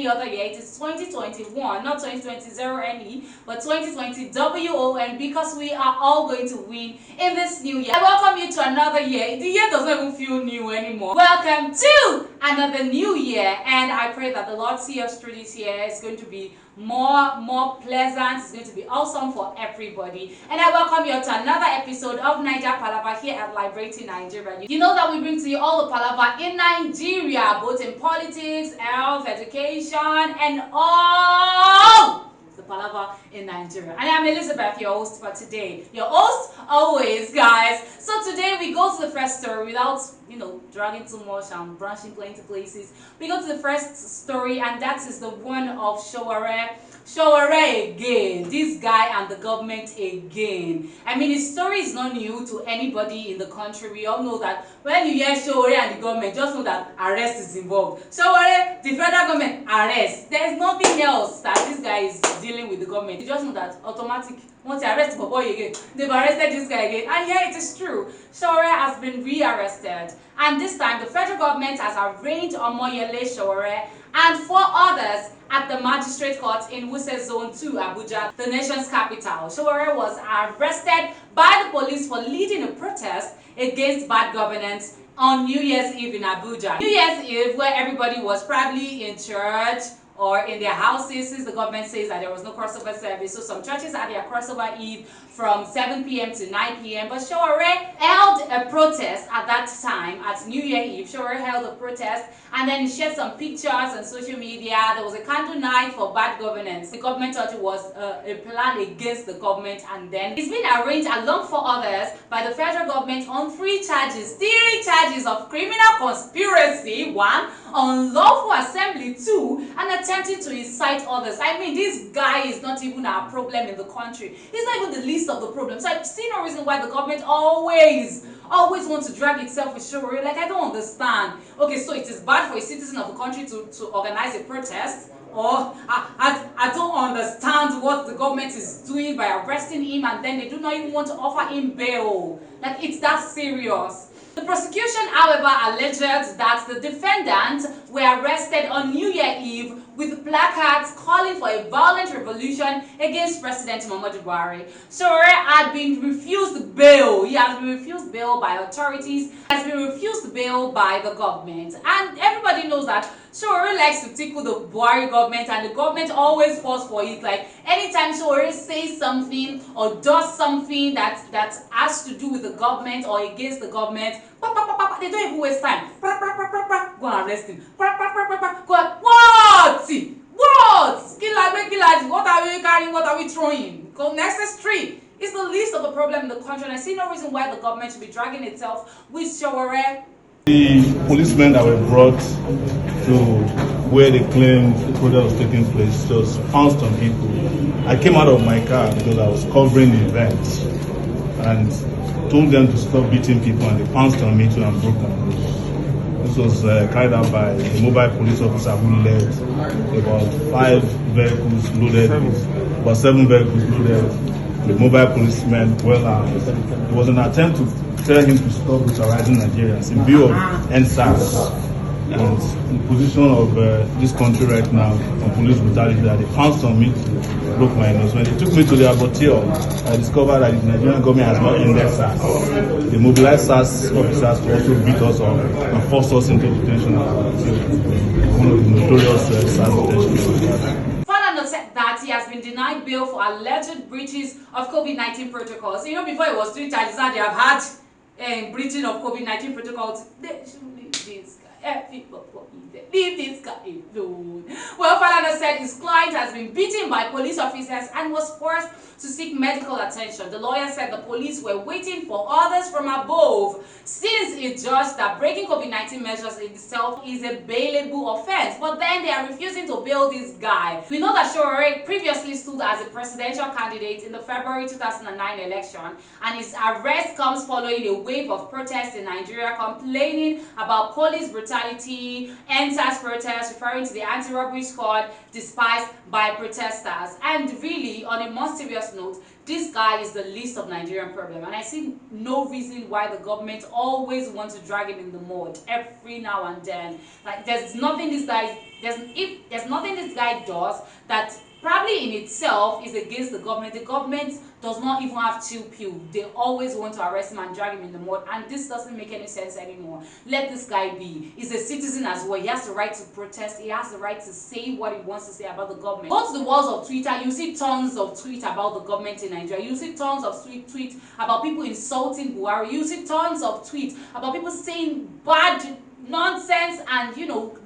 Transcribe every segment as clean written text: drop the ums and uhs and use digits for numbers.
other year. It is 2021, not 2020 NE, but 2020 WON, because we are all going to win in this new year. I welcome you to another year. The year doesn't even feel new anymore. Welcome to another new year, and I pray that the Lord see us through this year. It's going to be more pleasant. It's going to be awesome for everybody. And I welcome you to another episode of Naija Palaver here at Liberating Nigeria. You know that we bring to you all the palaver in Nigeria, both in politics, health, education, and all the palaver in Nigeria. And I'm Elizabeth, your host for today. Your host always, guys. So today we go to the first story without dragging too much and branching plenty places. We go to the first story, and that is the one of Sowore. Sowore again, this guy and the government again. I mean, his story is not new to anybody in the country. We all know that when you hear Sowore and the government, just know that arrest is involved. Sowore, the federal government, arrest. There's nothing else that this guy is dealing with the government. You just know that automatic. Once they arrest Boboy again, they've arrested this guy again. And here it is true. Sowore has been rearrested. And this time, the federal government has arraigned Omoyele Sowore and 4 others at the Magistrate Court in Wuse Zone 2, Abuja, the nation's capital. Sowore was arrested by the police for leading a protest against bad governance on New Year's Eve in Abuja. New Year's Eve, where everybody was probably in church or in their houses, since the government says that there was no crossover service. So some churches had their crossover Eve from 7 p.m. to 9 p.m. But Sowore held a protest at that time, at New Year Eve. Sowore held a protest, and then he shared some pictures on social media. There was a candle night for bad governance. The government thought it was a plan against the government, and then he's been arraigned along 4 others by the federal government on 3 charges. 3 charges of criminal conspiracy, 1, unlawful assembly, 2, and attempting to incite others. I mean, this guy is not even our problem in the country. He's not even the least of the problems. So I see no reason why the government always wants to drag itself with Sowore. Like, I don't understand. Okay, so it is bad for a citizen of the country to organize a protest? Or I don't understand what the government is doing by arresting him, and then they do not even want to offer him bail. Like, it's that serious. The prosecution, however, alleged that the defendants were arrested on New Year Eve with placards calling for a violent revolution against President Buhari. Sowore had been refused bail. He has been refused bail by authorities, has been refused bail by the government. And everybody knows that Sowore likes to tickle the Buhari government, and the government always falls for it. Like, anytime Sowore says something or does something that has to do with the government or against the government, they don't even waste time. Go and arrest him. Go and, what? What are we carrying? What are we throwing? Unnecessary. It's the least of the problem in the country, and I see no reason why the government should be dragging itself with Sowore. The policemen that were brought to where they claimed the protest was taking place just pounced on people. I came out of my car because I was covering the event and told them to stop beating people, and they pounced on me too and broke my nose. This was carried out by a mobile police officer who led about 5 vehicles loaded, about 7 vehicles loaded, the mobile policemen well armed. It was an attempt to tell him to stop brutalizing Nigerians in view of NSAS and the position of this country right now on police brutality, that they pounced on me to broke my nose. When they took me to the abattoir, I discovered that the Nigerian government has not ended SARS. They mobilized SARS officers to also beat us up and force us into detention at one of the notorious SARS detention. That he has been denied bail for alleged breaches of COVID-19 protocols. Before it was 3 charges, now they have had breaching of COVID-19 protocols. They should leave this guy. Leave this guy alone. Well, Palaver said his client has been beaten by police officers and was forced to seek medical attention. The lawyer said the police were waiting for orders from above, since it judged that breaking COVID-19 measures itself is a bailable offense. But then they are refusing to bail this guy. We know that Sowore previously stood as a presidential candidate in the February 2009 election, and his arrest comes following a wave of protests in Nigeria complaining about police brutality, NSAS protests, referring to the anti-robbery squad despised by protesters. And really, on a more serious note, this guy is the least of Nigerian problem, and I see no reason why the government always wants to drag him in the mud every now and then. Like there's nothing this guy does that probably in itself is against the government. The government does not even have chill pill. They always want to arrest him and drag him in the mud, and this doesn't make any sense anymore. Let this guy be. He's a citizen as well. He has the right to protest. He has the right to say what he wants to say about the government. Go to the walls of Twitter, you see tons of tweets about the government in Nigeria. You see tons of tweets about people insulting Buhari. You see tons of tweets about people saying bad nonsense and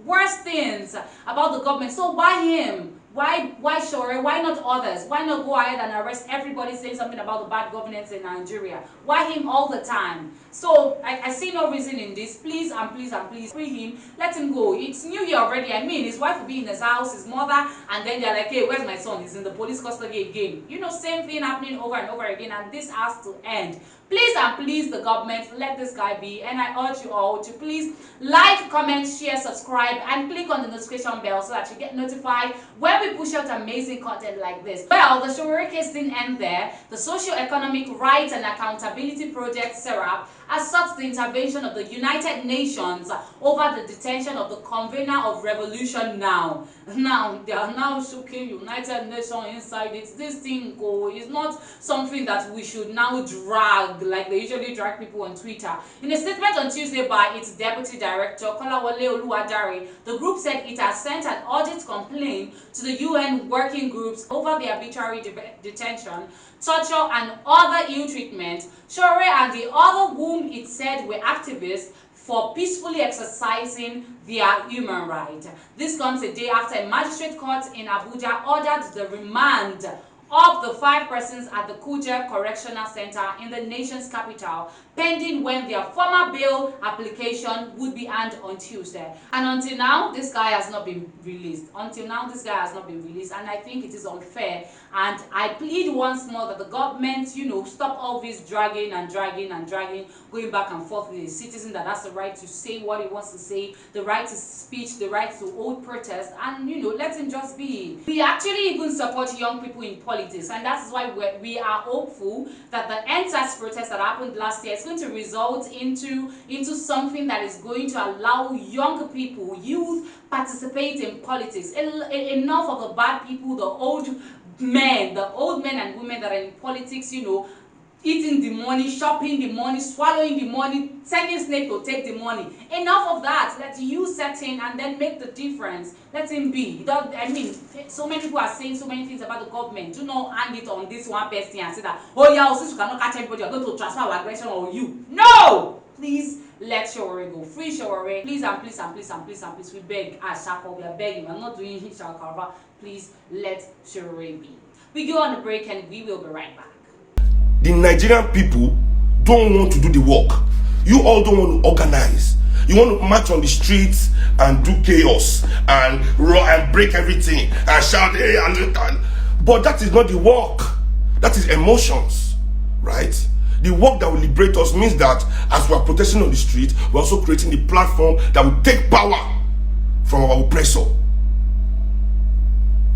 worse things about the government. So why him? Why Sowore? Why not others? Why not go ahead and arrest everybody saying something about the bad governance in Nigeria? Why him all the time? So I see no reason in this. Please and please and please free him. Let him go. It's New Year already. I mean, his wife will be in his house, his mother, and then they're like, hey, where's my son? He's in the police custody again. Same thing happening over and over again, and this has to end. Please and please, the government, let this guy be. And I urge you all to please like, comment, share, subscribe, and click on the notification bell so that you get notified when we push out amazing content like this. Well, the Sowore case didn't end there. The Socio-Economic Rights and Accountability Project, SERAP, has sought the intervention of the United Nations over the detention of the convener of Revolution Now. Now, they are now shooking United Nations inside it. This thing is not something that we should now drag like they usually drag people on Twitter. In a statement on Tuesday by its deputy director, Kolawole Oluwadare, the group said it has sent an audit complaint to the UN working groups over the arbitrary detention, torture, and other ill treatment. Sowore and the other whom it said were activists for peacefully exercising their human right. This comes a day after a magistrate court in Abuja ordered the remand of the 5 persons at the Kuje Correctional Center in the nation's capital, pending when their former bail application would be handed on Tuesday. And until now, this guy has not been released. And I think it is unfair. And I plead once more that the government, stop all this dragging, going back and forth with a citizen that has the right to say what he wants to say, the right to speech, the right to hold protest, and let him just be. We actually even support young people in politics, and that is why we are hopeful that the NSAS protest that happened last year is going to result into something that is going to allow young people, youth, participate in politics. Enough of the bad people, the old men and women that are in politics, eating the money, shopping the money, swallowing the money, sending snake to take the money. Enough of that. Let you set in and then make the difference. Let him be. So many people are saying so many things about the government. Do not hand it on this one person and say that, oh yeah, since you cannot catch everybody, you're going to transfer our aggression on you. No! Please let Sowore go. Free Sowore. Please and please and please and please and please. We beg. Shako, we are begging. We're not doing Shako. Please let Sowore be. We go on a break and we will be right back. The Nigerian people don't want to do the work. You all don't want to organize. You want to march on the streets and do chaos and roar and break everything and shout, hey, and but that is not the work. That is emotions, right? The work that will liberate us means that as we are protesting on the street, we're also creating the platform that will take power from our oppressor.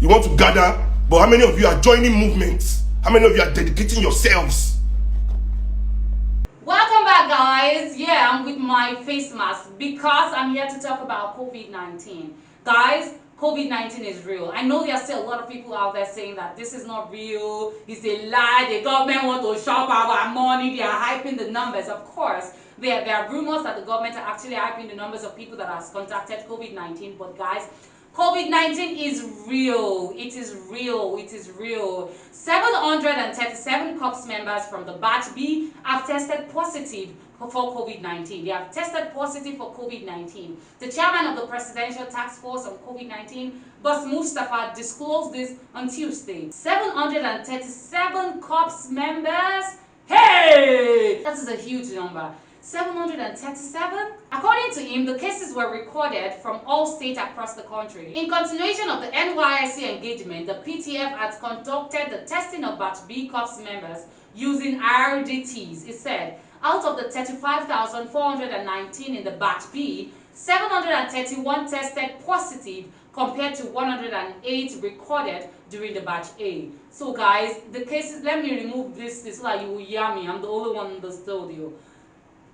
You want to gather, but how many of you are joining movements? How many of you are dedicating yourselves? Welcome back, guys. Yeah, I'm with my face mask because I'm here to talk about COVID-19. Guys, COVID-19 is real. I know there are still a lot of people out there saying that this is not real, it's a lie, the government want to shop our money, they are hyping the numbers. Of course, there are rumors that the government are actually hyping the numbers of people that have contacted COVID-19, but guys, COVID-19 is real. It is real. It is real. 737 corps members from the batch B have tested positive for COVID-19. They have tested positive for COVID-19. The chairman of the Presidential Task Force on COVID-19, Boss Mustafa, disclosed this on Tuesday. 737 corps members. Hey! That is a huge number. 737? According to him, the cases were recorded from all states across the country. In continuation of the NYSC engagement, the PTF has conducted the testing of Batch B corps members using RDTs. It said, out of the 35,419 in the Batch B, 731 tested positive compared to 108 recorded during the batch A. So guys, the cases, let me remove this so that you will hear me. I'm the only one in the studio.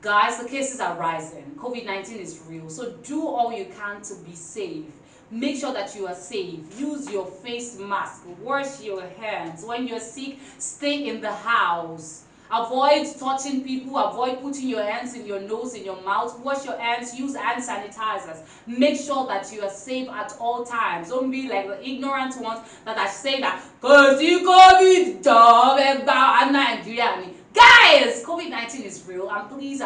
Guys, the cases are rising. COVID-19 is real. So do all you can to be safe. Make sure that you are safe. Use your face mask. Wash your hands. When you're sick, stay in the house. Avoid touching people. Avoid putting your hands in your nose, in your mouth. Wash your hands. Use hand sanitizers. Make sure that you are safe at all times. Don't be like the ignorant ones that are saying that because you COVID job about Nigeria. Guys, COVID-19 is real, and please,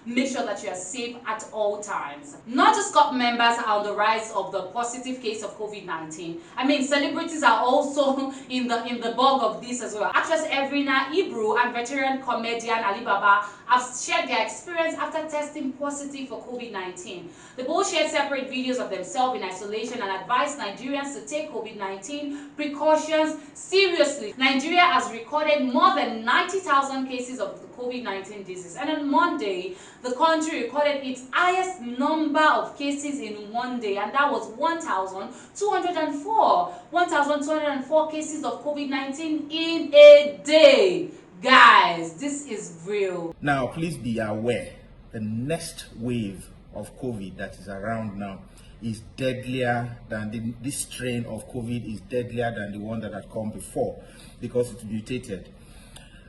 make sure that you are safe at all times. Not just COP members are on the rise of the positive case of COVID-19. I mean, celebrities are also in the bug of this as well. Actress Evrina Ibru and veteran comedian Ali Baba have shared their experience after testing positive for COVID-19. They both shared separate videos of themselves in isolation and advised Nigerians to take COVID-19 precautions seriously. Nigeria has recorded more than 90,000 cases of the COVID-19 disease, and on Monday, the country recorded its highest number of cases in one day, and that was 1,204. 1,204 cases of COVID-19 in a day. Guys, this is real. Now, please be aware, the next wave of COVID that is around now is deadlier than this strain of COVID is deadlier than the one that had come before because it's mutated.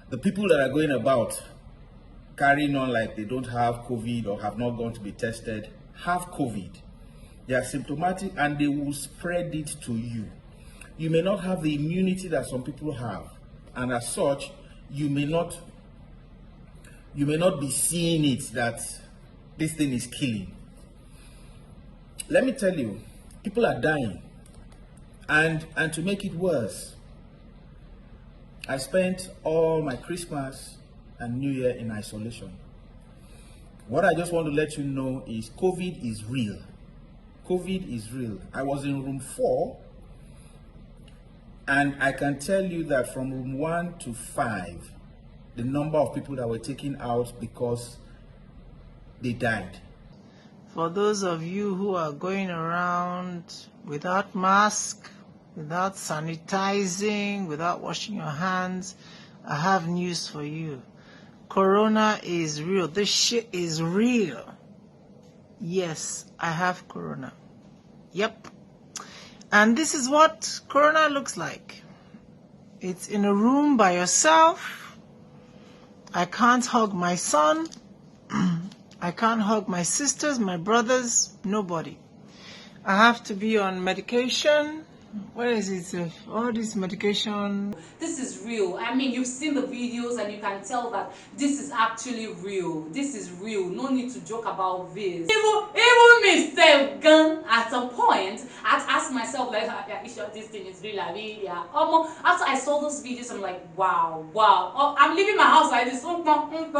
The people that are going about carrying on like they don't have COVID or have not gone to be tested have COVID. They are symptomatic and they will spread it to you. You may not have the immunity that some people have, and as such, you may not be seeing it that this thing is killing. Let me tell you, people are dying, and to make it worse, I spent all my Christmas and New Year in isolation. What I just want to let you know is COVID is real. COVID is real. I was in room 4, and I can tell you that from room 1 to 5, the number of people that were taken out because they died. For those of you who are going around without mask, without sanitizing, without washing your hands, I have news for you. Corona is real. This shit is real. Yes, I have corona. Yep. And this is what corona looks like. It's in a room by yourself. I can't hug my son. I can't hug my sisters, my brothers, nobody. I have to be on medication. Where is it? All this medication. This is real. I mean, you've seen the videos and you can tell that this is actually real. This is real. No need to joke about this. Even myself, at some point, I had to ask myself, like, are you sure this thing is real? Yeah. After I saw those videos, I'm like, wow. Oh, I'm leaving my house like this. I'm coming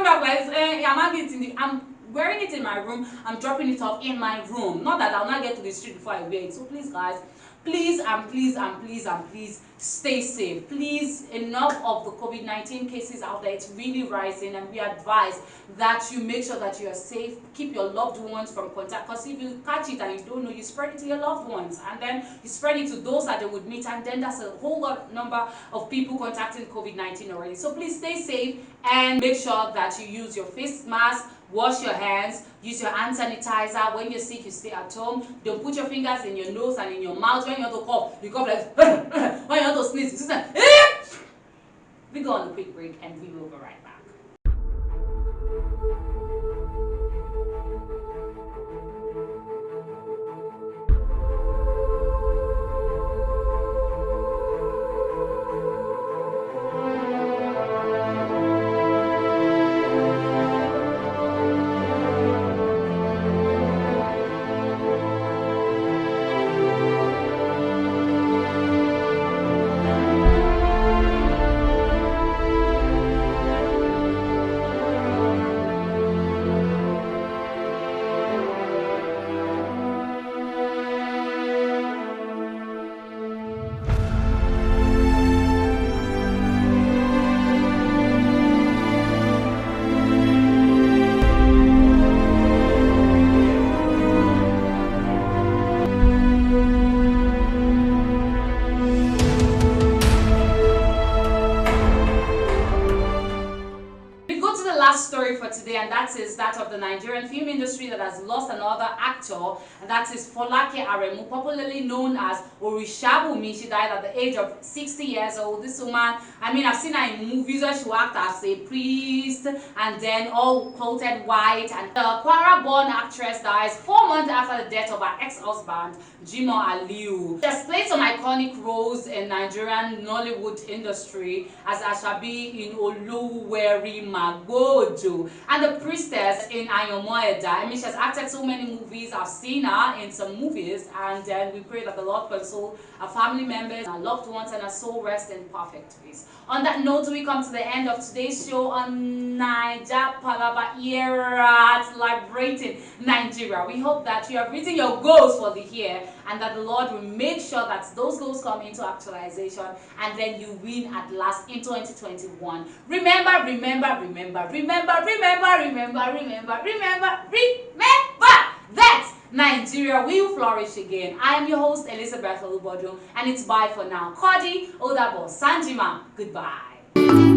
back like this. I'm wearing it in my room. I'm dropping it off in my room. Not that I'll not get to the street before I wear it. So please, guys, please stay safe. Please, enough of the COVID-19 cases out there. It's really rising, and we advise that you make sure that you are safe. Keep your loved ones from contact, because if you catch it and you don't know, you spread it to your loved ones, and then you spread it to those that they would meet, and then that's a whole lot number of people contacting COVID-19 already. So please stay safe and make sure that you use your face mask, wash your hands, use your hand sanitizer. When you're sick, you stay at home. Don't put your fingers in your nose and in your mouth. When you want to cough, you cough like when you want to sneeze, you sneeze. We go on a quick break and we will be right back. story for today, and that is that of the Nigerian film industry that has lost another actor, and that is Folake Aremu, popularly known as Orisabunmi. She died at the age of 60 years old. This woman, I mean, I've seen her in movies where she worked as a priest and then all coated white. And the Kwara-born actress dies 4 months after the death of her ex-husband, Jimo Aliu. She has played some iconic roles in Nigerian Nollywood industry as Ashabi in Oluweri Magojo and the priestess in Ayomoeda. I mean, she has acted so many movies. I've seen her in some movies, and we pray that the Lord console our family members, our loved ones, and our soul rest in perfect peace. On that note, we come to the end of today's show on Naija Palaver era, celebrating Nigeria. We hope that you have written your goals for the year and that the Lord will make sure that those goals come into actualization and then you win at last in 2021. Remember that Nigeria will flourish again. I am your host, Elizabeth Olubodo, and it's bye for now. Kodi, Odabo, Sanjima, goodbye.